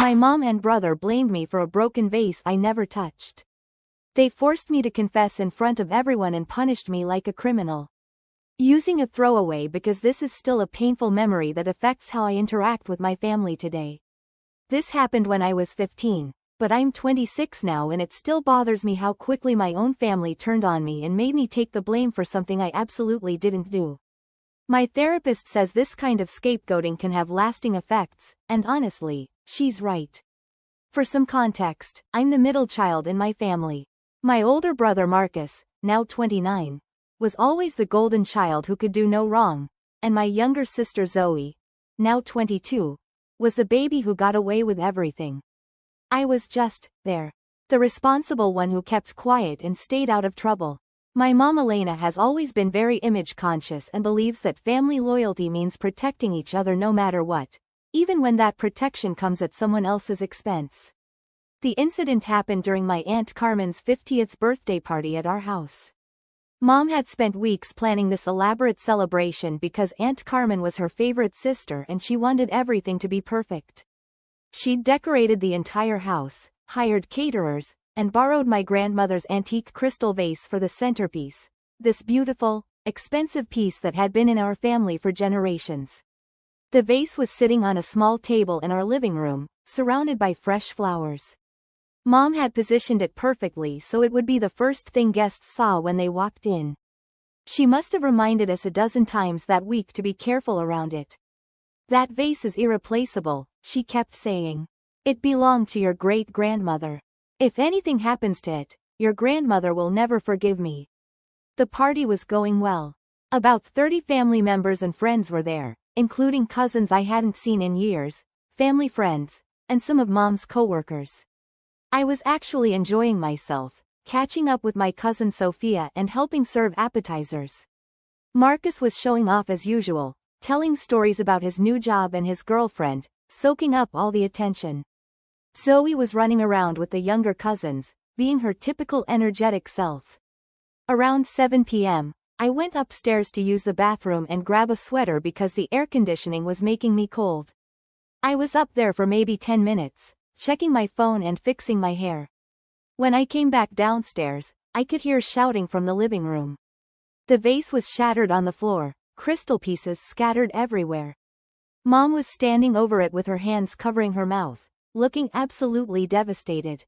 My mom and brother blamed me for a broken vase I never touched. They forced me to confess in front of everyone and punished me like a criminal. Using a throwaway because this is still a painful memory that affects how I interact with my family today. This happened when I was 15, but I'm 26 now and it still bothers me how quickly my own family turned on me and made me take the blame for something I absolutely didn't do. My therapist says this kind of scapegoating can have lasting effects, and honestly, she's right. For some context, I'm the middle child in my family. My older brother Marcus, now 29, was always the golden child who could do no wrong, and my younger sister Zoe, now 22, was the baby who got away with everything. I was just there. The responsible one who kept quiet and stayed out of trouble. My mom Elena has always been very image conscious and believes that family loyalty means protecting each other no matter what, even when that protection comes at someone else's expense. The incident happened during my Aunt Carmen's 50th birthday party at our house. Mom had spent weeks planning this elaborate celebration because Aunt Carmen was her favorite sister and she wanted everything to be perfect. She'd decorated the entire house, hired caterers, and borrowed my grandmother's antique crystal vase for the centerpiece, this beautiful, expensive piece that had been in our family for generations. The vase was sitting on a small table in our living room, surrounded by fresh flowers. Mom had positioned it perfectly so it would be the first thing guests saw when they walked in. She must have reminded us a dozen times that week to be careful around it. That vase is irreplaceable, she kept saying. It belonged to your great-grandmother. If anything happens to it, your grandmother will never forgive me. The party was going well. About 30 family members and friends were there, including cousins I hadn't seen in years, family friends, and some of Mom's coworkers. I was actually enjoying myself, catching up with my cousin Sophia and helping serve appetizers. Marcus was showing off as usual, telling stories about his new job and his girlfriend, soaking up all the attention. Zoe was running around with the younger cousins, being her typical energetic self. Around 7 p.m., I went upstairs to use the bathroom and grab a sweater because the air conditioning was making me cold. I was up there for maybe 10 minutes, checking my phone and fixing my hair. When I came back downstairs, I could hear shouting from the living room. The vase was shattered on the floor, crystal pieces scattered everywhere. Mom was standing over it with her hands covering her mouth, looking absolutely devastated.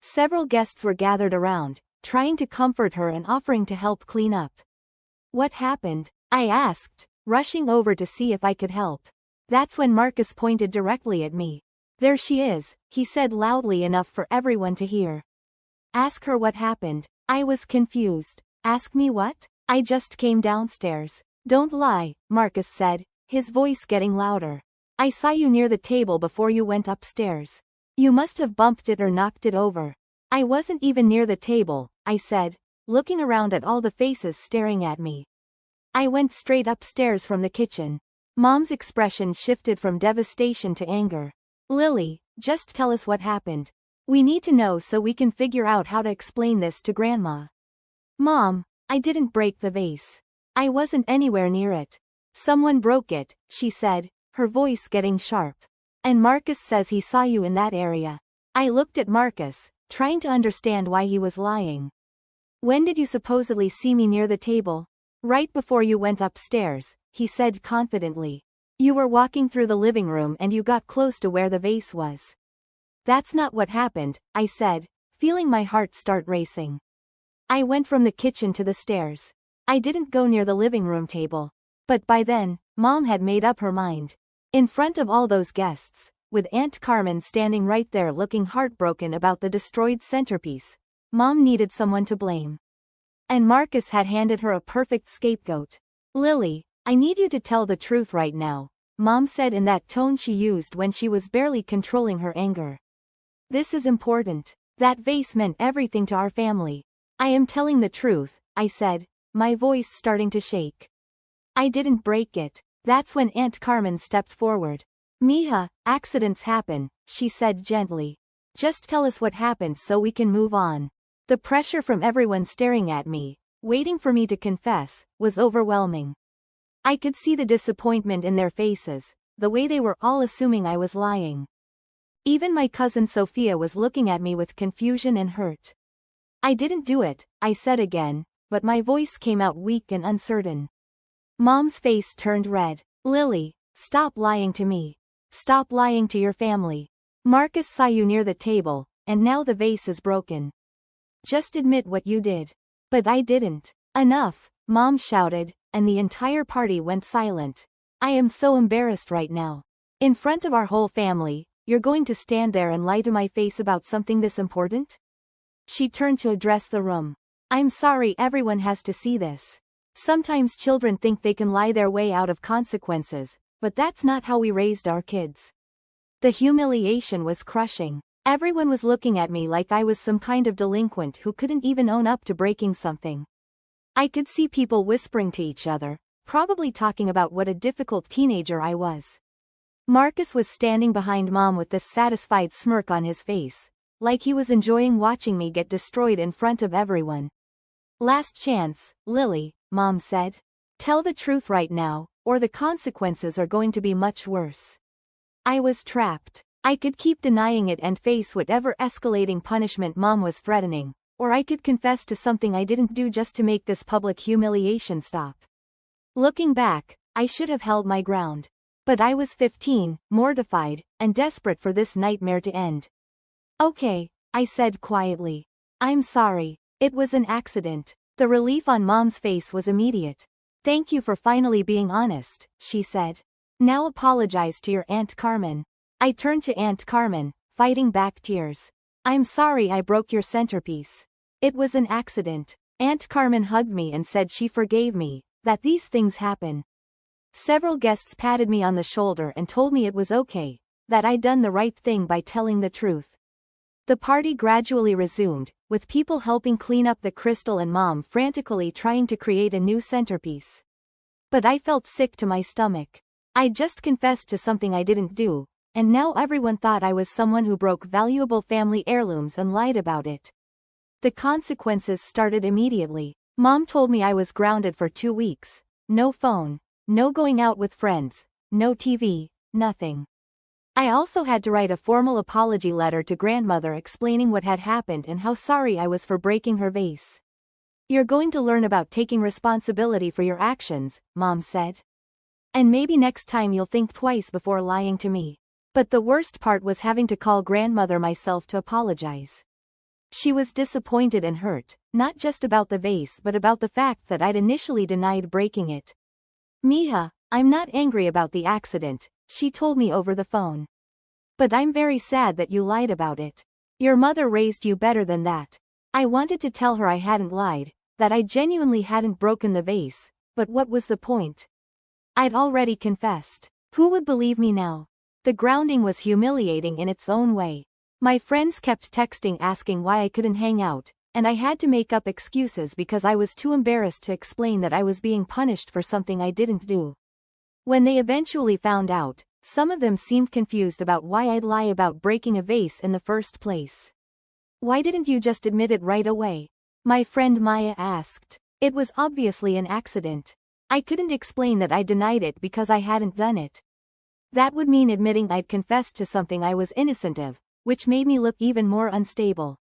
Several guests were gathered around, trying to comfort her and offering to help clean up. What happened? I asked, rushing over to see if I could help. That's when Marcus pointed directly at me. There she is, he said loudly enough for everyone to hear. Ask her what happened. I was confused. Ask me what? I just came downstairs. Don't lie, Marcus said, his voice getting louder. I saw you near the table before you went upstairs. You must have bumped it or knocked it over. I wasn't even near the table, I said, looking around at all the faces staring at me. I went straight upstairs from the kitchen. Mom's expression shifted from devastation to anger. Lily, just tell us what happened. We need to know so we can figure out how to explain this to Grandma. Mom, I didn't break the vase. I wasn't anywhere near it. Someone broke it, she said, her voice getting sharp. And Marcus says he saw you in that area. I looked at Marcus, trying to understand why he was lying. When did you supposedly see me near the table? Right before you went upstairs, he said confidently. You were walking through the living room and you got close to where the vase was. That's not what happened, I said, feeling my heart start racing. I went from the kitchen to the stairs. I didn't go near the living room table. But by then, Mom had made up her mind. In front of all those guests, with Aunt Carmen standing right there looking heartbroken about the destroyed centerpiece, Mom needed someone to blame. And Marcus had handed her a perfect scapegoat. Lily, I need you to tell the truth right now, Mom said in that tone she used when she was barely controlling her anger. This is important. That vase meant everything to our family. I am telling the truth, I said, my voice starting to shake. I didn't break it. That's when Aunt Carmen stepped forward. Mija, accidents happen, she said gently. Just tell us what happened so we can move on. The pressure from everyone staring at me, waiting for me to confess, was overwhelming. I could see the disappointment in their faces, the way they were all assuming I was lying. Even my cousin Sophia was looking at me with confusion and hurt. I didn't do it, I said again, but my voice came out weak and uncertain. Mom's face turned red. Lily, stop lying to me. Stop lying to your family. Marcus saw you near the table, and now the vase is broken. Just admit what you did. But I didn't. Enough, Mom shouted, and the entire party went silent. I am so embarrassed right now. In front of our whole family, you're going to stand there and lie to my face about something this important? She turned to address the room. I'm sorry everyone has to see this. Sometimes children think they can lie their way out of consequences, but that's not how we raised our kids. The humiliation was crushing. Everyone was looking at me like I was some kind of delinquent who couldn't even own up to breaking something. I could see people whispering to each other, probably talking about what a difficult teenager I was. Marcus was standing behind Mom with this satisfied smirk on his face, like he was enjoying watching me get destroyed in front of everyone. Last chance, Lily, Mom said. Tell the truth right now, or the consequences are going to be much worse. I was trapped. I could keep denying it and face whatever escalating punishment Mom was threatening, or I could confess to something I didn't do just to make this public humiliation stop. Looking back, I should have held my ground. But I was 15, mortified, and desperate for this nightmare to end. Okay, I said quietly. I'm sorry. It was an accident. The relief on Mom's face was immediate. Thank you for finally being honest, she said. Now apologize to your Aunt Carmen. I turned to Aunt Carmen, fighting back tears. I'm sorry I broke your centerpiece. It was an accident. Aunt Carmen hugged me and said she forgave me, that these things happen. Several guests patted me on the shoulder and told me it was okay, that I'd done the right thing by telling the truth. The party gradually resumed, with people helping clean up the crystal and Mom frantically trying to create a new centerpiece. But I felt sick to my stomach. I'd just confessed to something I didn't do, and now everyone thought I was someone who broke valuable family heirlooms and lied about it. The consequences started immediately. Mom told me I was grounded for 2 weeks. No phone. No going out with friends, no TV, nothing. I also had to write a formal apology letter to grandmother explaining what had happened and how sorry I was for breaking her vase. You're going to learn about taking responsibility for your actions, Mom said. And maybe next time you'll think twice before lying to me. But the worst part was having to call grandmother myself to apologize. She was disappointed and hurt, not just about the vase but about the fact that I'd initially denied breaking it. Mija, I'm not angry about the accident, she told me over the phone. But I'm very sad that you lied about it. Your mother raised you better than that. I wanted to tell her I hadn't lied, that I genuinely hadn't broken the vase, but what was the point? I'd already confessed. Who would believe me now? The grounding was humiliating in its own way. My friends kept texting asking why I couldn't hang out, and I had to make up excuses because I was too embarrassed to explain that I was being punished for something I didn't do. When they eventually found out, some of them seemed confused about why I'd lie about breaking a vase in the first place. Why didn't you just admit it right away? My friend Maya asked. It was obviously an accident. I couldn't explain that I denied it because I hadn't done it. That would mean admitting I'd confessed to something I was innocent of, which made me look even more unstable.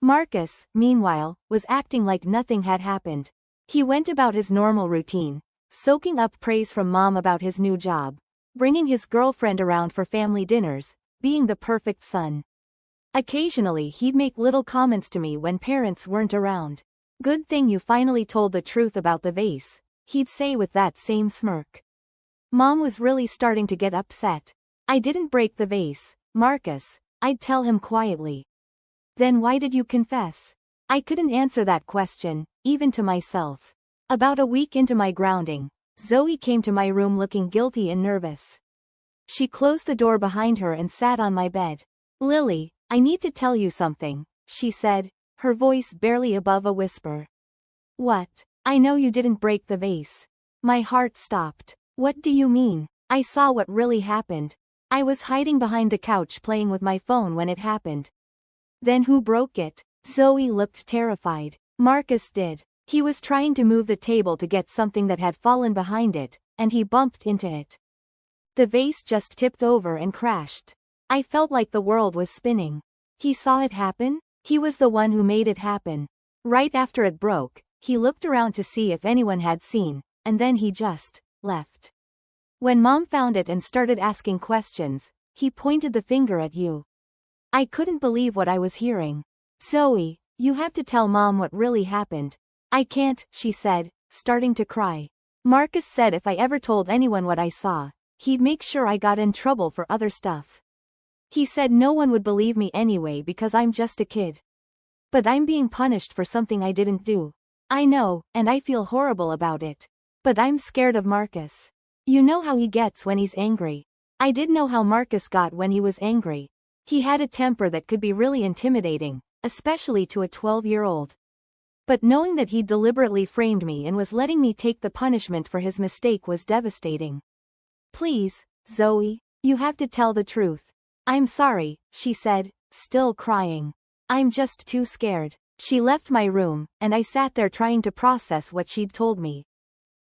Marcus, meanwhile, was acting like nothing had happened. He went about his normal routine, soaking up praise from Mom about his new job, bringing his girlfriend around for family dinners, being the perfect son. Occasionally he'd make little comments to me when parents weren't around. Good thing you finally told the truth about the vase, he'd say with that same smirk. Mom was really starting to get upset. I didn't break the vase, Marcus, I'd tell him quietly. Then why did you confess? I couldn't answer that question, even to myself. About a week into my grounding, Zoe came to my room looking guilty and nervous. She closed the door behind her and sat on my bed. Lily, I need to tell you something, she said, her voice barely above a whisper. What? I know you didn't break the vase. My heart stopped. What do you mean? I saw what really happened. I was hiding behind the couch playing with my phone when it happened. Then who broke it? Zoe looked terrified. Marcus did. He was trying to move the table to get something that had fallen behind it, and he bumped into it. The vase just tipped over and crashed. I felt like the world was spinning. He saw it happen? He was the one who made it happen. Right after it broke, he looked around to see if anyone had seen, and then he just left. When Mom found it and started asking questions, he pointed the finger at you. I couldn't believe what I was hearing. Zoe, you have to tell Mom what really happened. I can't, she said, starting to cry. Marcus said if I ever told anyone what I saw, he'd make sure I got in trouble for other stuff. He said no one would believe me anyway because I'm just a kid. But I'm being punished for something I didn't do. I know, and I feel horrible about it. But I'm scared of Marcus. You know how he gets when he's angry. I did know how Marcus got when he was angry. He had a temper that could be really intimidating, especially to a 12-year-old. But knowing that he deliberately framed me and was letting me take the punishment for his mistake was devastating. Please, Zoe, you have to tell the truth. I'm sorry, she said, still crying. I'm just too scared. She left my room, and I sat there trying to process what she'd told me.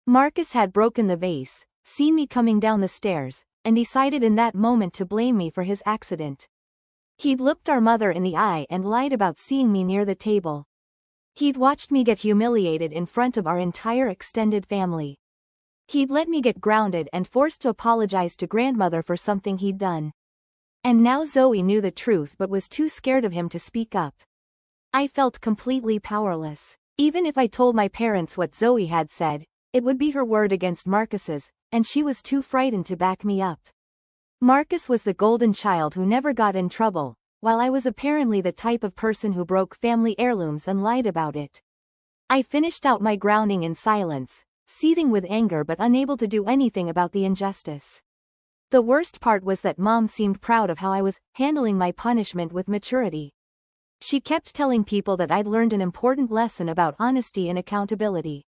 Marcus had broken the vase, seen me coming down the stairs, and decided in that moment to blame me for his accident. He'd looked our mother in the eye and lied about seeing me near the table. He'd watched me get humiliated in front of our entire extended family. He'd let me get grounded and forced to apologize to grandmother for something he'd done. And now Zoe knew the truth but was too scared of him to speak up. I felt completely powerless. Even if I told my parents what Zoe had said, it would be her word against Marcus's, and she was too frightened to back me up. Marcus was the golden child who never got in trouble, while I was apparently the type of person who broke family heirlooms and lied about it. I finished out my grounding in silence, seething with anger but unable to do anything about the injustice. The worst part was that Mom seemed proud of how I was handling my punishment with maturity. She kept telling people that I'd learned an important lesson about honesty and accountability.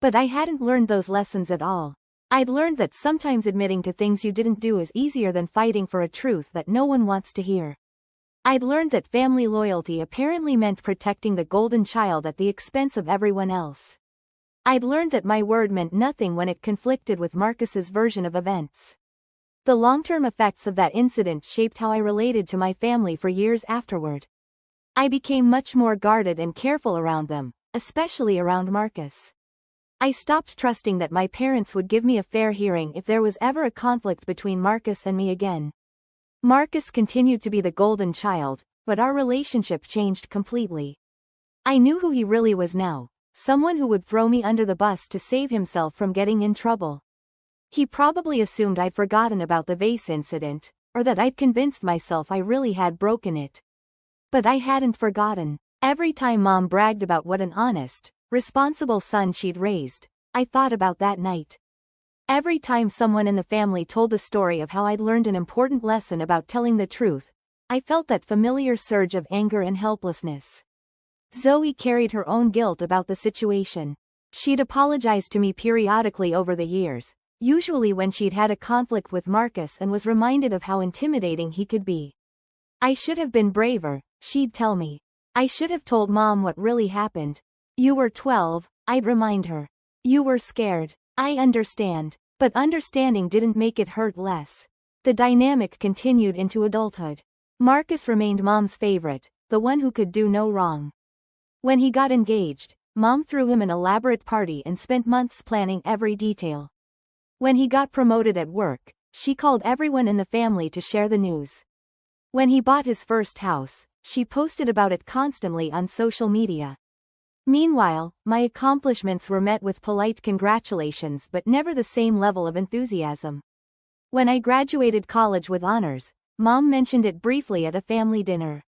But I hadn't learned those lessons at all. I'd learned that sometimes admitting to things you didn't do is easier than fighting for a truth that no one wants to hear. I'd learned that family loyalty apparently meant protecting the golden child at the expense of everyone else. I'd learned that my word meant nothing when it conflicted with Marcus's version of events. The long-term effects of that incident shaped how I related to my family for years afterward. I became much more guarded and careful around them, especially around Marcus. I stopped trusting that my parents would give me a fair hearing if there was ever a conflict between Marcus and me again. Marcus continued to be the golden child, but our relationship changed completely. I knew who he really was now, someone who would throw me under the bus to save himself from getting in trouble. He probably assumed I'd forgotten about the vase incident, or that I'd convinced myself I really had broken it. But I hadn't forgotten. Every time Mom bragged about what an honest, responsible son she'd raised, I thought about that night. Every time someone in the family told the story of how I'd learned an important lesson about telling the truth, I felt that familiar surge of anger and helplessness. Zoe carried her own guilt about the situation. She'd apologized to me periodically over the years, usually when she'd had a conflict with Marcus and was reminded of how intimidating he could be. I should have been braver, she'd tell me. I should have told Mom what really happened. You were 12, I'd remind her. You were scared. I understand. But understanding didn't make it hurt less. The dynamic continued into adulthood. Marcus remained Mom's favorite, the one who could do no wrong. When he got engaged, Mom threw him an elaborate party and spent months planning every detail. When he got promoted at work, she called everyone in the family to share the news. When he bought his first house, she posted about it constantly on social media. Meanwhile, my accomplishments were met with polite congratulations but never the same level of enthusiasm. When I graduated college with honors, Mom mentioned it briefly at a family dinner.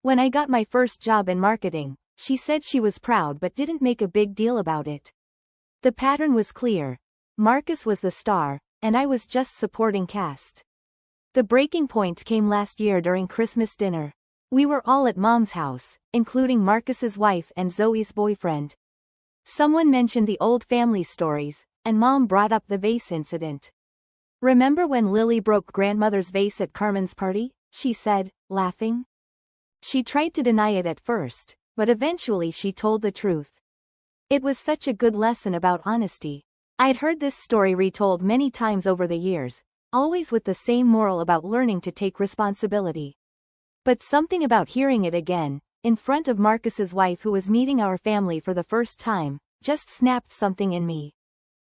When I got my first job in marketing, she said she was proud but didn't make a big deal about it. The pattern was clear. Marcus was the star, and I was just supporting cast. The breaking point came last year during Christmas dinner. We were all at Mom's house, including Marcus's wife and Zoe's boyfriend. Someone mentioned the old family stories, and Mom brought up the vase incident. Remember when Lily broke grandmother's vase at Carmen's party? She said, laughing. She tried to deny it at first, but eventually she told the truth. It was such a good lesson about honesty. I'd heard this story retold many times over the years, always with the same moral about learning to take responsibility. But something about hearing it again, in front of Marcus's wife who was meeting our family for the first time, just snapped something in me.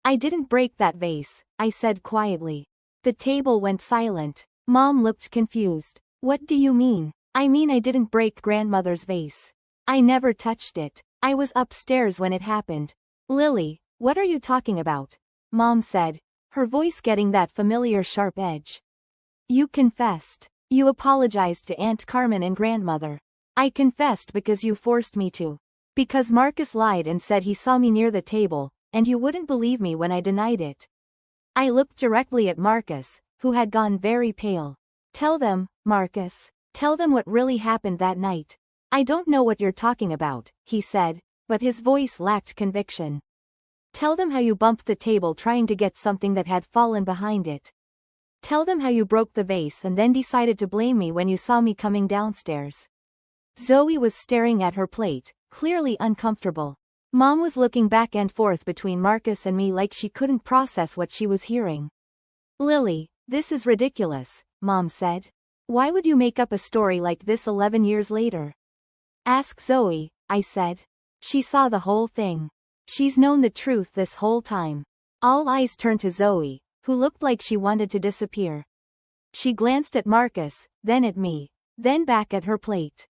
I didn't break that vase, I said quietly. The table went silent. Mom looked confused. What do you mean? I mean I didn't break grandmother's vase. I never touched it. I was upstairs when it happened. Lily, what are you talking about? Mom said, her voice getting that familiar sharp edge. You confessed. You apologized to Aunt Carmen and grandmother. I confessed because you forced me to. Because Marcus lied and said he saw me near the table, and you wouldn't believe me when I denied it. I looked directly at Marcus, who had gone very pale. Tell them, Marcus. Tell them what really happened that night. I don't know what you're talking about, he said, but his voice lacked conviction. Tell them how you bumped the table trying to get something that had fallen behind it. Tell them how you broke the vase and then decided to blame me when you saw me coming downstairs. Zoe was staring at her plate, clearly uncomfortable. Mom was looking back and forth between Marcus and me like she couldn't process what she was hearing. Lily, this is ridiculous, Mom said. Why would you make up a story like this 11 years later? Ask Zoe, I said. She saw the whole thing. She's known the truth this whole time. All eyes turned to Zoe, who looked like she wanted to disappear. She glanced at Marcus, then at me, then back at her plate.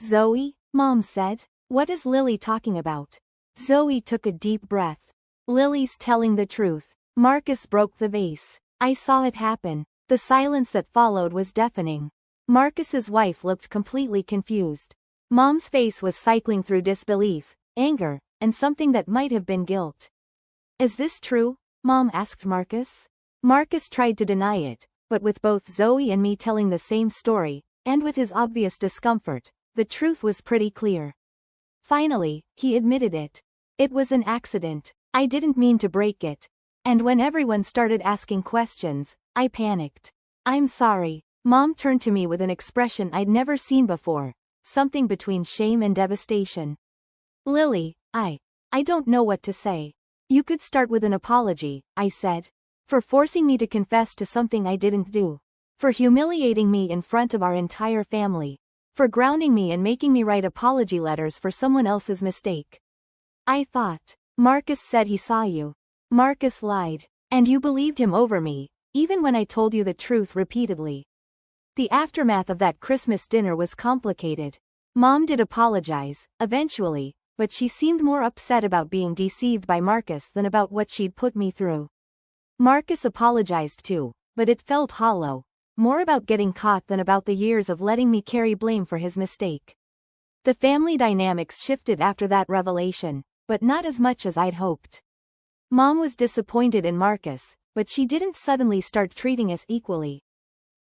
Zoe, Mom said, what is Lily talking about? Zoe took a deep breath. Lily's telling the truth. Marcus broke the vase. I saw it happen. The silence that followed was deafening. Marcus's wife looked completely confused. Mom's face was cycling through disbelief, anger, and something that might have been guilt. Is this true? Mom asked Marcus. Marcus tried to deny it, but with both Zoe and me telling the same story, and with his obvious discomfort, the truth was pretty clear. Finally, he admitted it. It was an accident. I didn't mean to break it. And when everyone started asking questions, I panicked. I'm sorry. Mom turned to me with an expression I'd never seen before, something between shame and devastation. Lily, I don't know what to say. You could start with an apology, I said. For forcing me to confess to something I didn't do. For humiliating me in front of our entire family. For grounding me and making me write apology letters for someone else's mistake. I thought. Marcus said he saw you. Marcus lied. And you believed him over me, even when I told you the truth repeatedly. The aftermath of that Christmas dinner was complicated. Mom did apologize, eventually, but she seemed more upset about being deceived by Marcus than about what she'd put me through. Marcus apologized too, but it felt hollow. More about getting caught than about the years of letting me carry blame for his mistake. The family dynamics shifted after that revelation, but not as much as I'd hoped. Mom was disappointed in Marcus, but she didn't suddenly start treating us equally.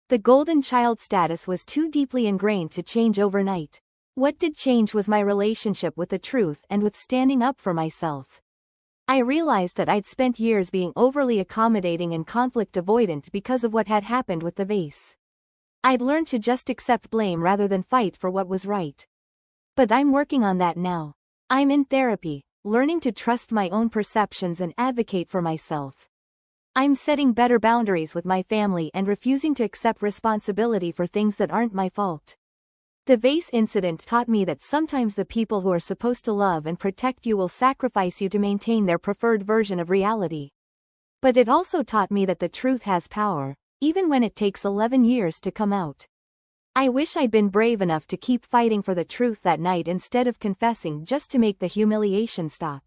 The golden child status was too deeply ingrained to change overnight. What did change was my relationship with the truth and with standing up for myself. I realized that I'd spent years being overly accommodating and conflict avoidant because of what had happened with the vase. I'd learned to just accept blame rather than fight for what was right. But I'm working on that now. I'm in therapy, learning to trust my own perceptions and advocate for myself. I'm setting better boundaries with my family and refusing to accept responsibility for things that aren't my fault. The vase incident taught me that sometimes the people who are supposed to love and protect you will sacrifice you to maintain their preferred version of reality. But it also taught me that the truth has power, even when it takes 11 years to come out. I wish I'd been brave enough to keep fighting for the truth that night instead of confessing just to make the humiliation stop.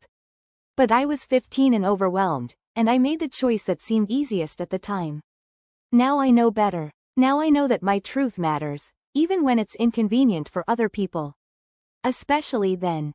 But I was 15 and overwhelmed, and I made the choice that seemed easiest at the time. Now I know better. Now I know that my truth matters, even when it's inconvenient for other people. Especially then.